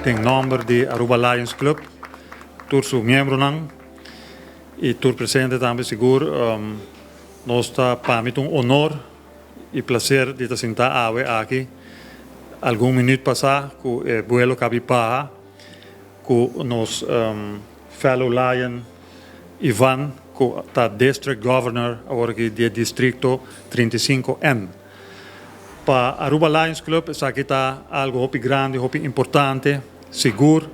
tem número de Aruba Lions Club, todos os membros e todos presentes também seguro. Nós está para mim honor e prazer de estar sentado aqui. Algum minuto passar com o vuelo Capipaha, com nos fellow Lion Ivan, com o District Governor agora aqui do Distrito 35N. Para Aruba Lions Club, isso aqui está algo muito grande, muito importante, seguro.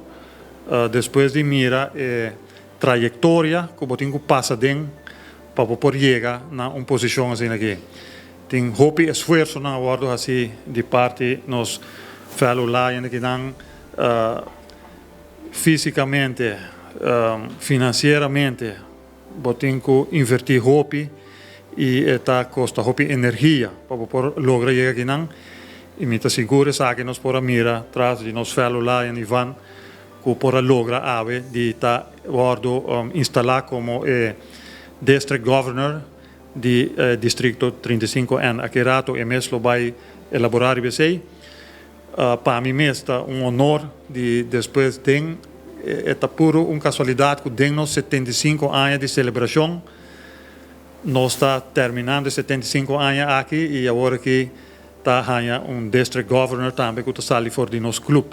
Depois de mira trajetória que você passa dentro para poder chegar a uma posição assim aqui. Tem muito esforço na hora assim de parte nos fellow Lions que dan fisicamente, financeiramente, você invertir muito e está custa muita energia para poder lograr chegar aqui não. E me está seguro que nós podemos mirar atrás de nos fellow Lions Ivan que para lograr ave de estar instalar como District Governor di Distrito 35N. Aqui rato e mesmo vai elaborar e sei. Para mim é honor de depois de é puro casualidade que tem 75 anos de celebração. Nós está terminando 75 anos aqui e agora que está District Governor também que está ali fora de nosso clube.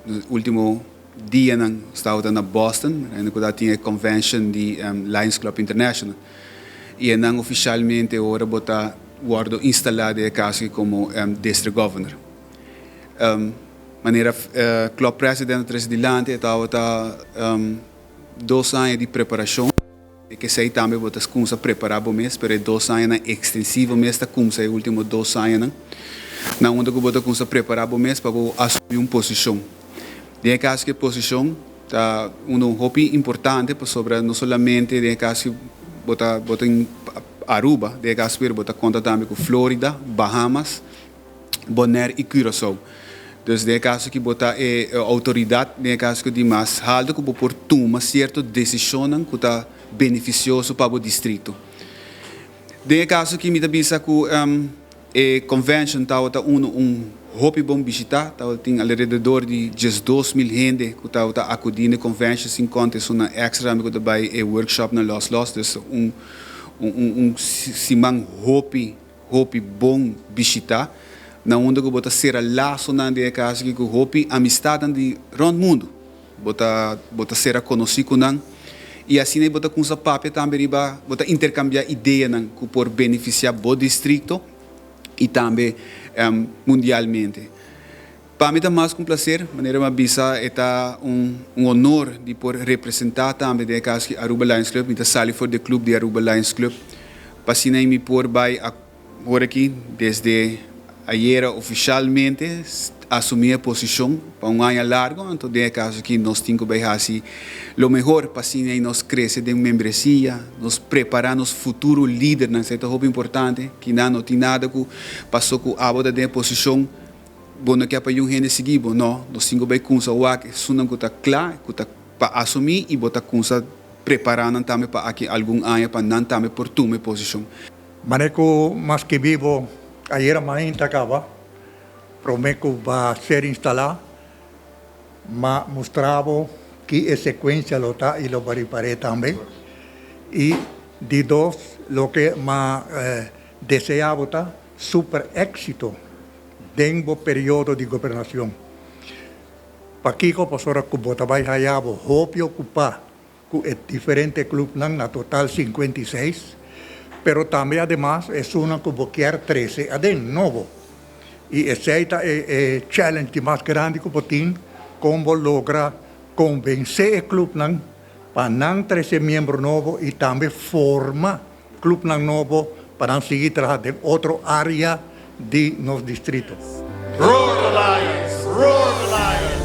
No último dia estava na Boston, quando tinha a convention de Lions Club International. E não oficialmente agora está instalado como District Governor. Maneira club president presidente estava 2 anos de preparação e que sei também botar começa a preparar o mês, mas 2 anos extensivo mês está começa os últimos 2 anos não onde que botar começa a preparar o mês para assumir uma posição. De caso que posição está hobby importante para sobre não somente de caso que botar em Aruba, de caso que botar conta também com Flórida, Bahamas, Bonaire e Curaçao. Dus de caso que botar autoridade, de caso que de mais alto que por tomar certa decisão que está beneficioso para o distrito. De caso que me da bisa que convention está hobby bom visitar, tem alrededor de 2.000 gente que está acudindo convention sem conta uma extra amigo também workshop na Los, dus simang hobby bom visitar. Na onde que bota ser laço na de casa que o hobby amistade de round mundo bota ser conhecido não e assim aí bota com essa papel também bota intercambiar ideia não que por beneficiar o distrito e também mundialmente. Para mim é mais com prazer, maneira uma bisa é honor de por representar também de casa que Aruba Lions Club, então sali for de clube de Aruba Lions Club, para assim aí me por vai agora aqui desde ayer oficialmente assumi a posição para ano largo, então de caso que nós temos que fazer o melhor para assim nós crescer de membresia, nos preparar nos futuro líder, não é muito importante, que não tem nada que passou com a boda de posição, bom que para um gente seguir, não, nós temos que começar a que sunam que está claro, que está para assumir e botar começar preparando também para aqui algum ano para não também por tomar posição. Maneco mais que vivo ayer amanhã acaba, prometo vai ser instalado, mas mostrava que a sequência lo está e lo preparé também. E de dos, lo que mais deseava está super éxito dentro do período de governação. Para que a pessoa que bota vai hayabo, hope ocupar com diferentes clubes na total 56. Pero também, además, é uma que quer 13 adentro, novo. E esse é o challenge mais grande que tem, como logra convencer o clube para não 13 membros novos e também formar o clube novo para seguir trabalhando em outra área de nos distritos. Roar the Lions! Roar the Lions!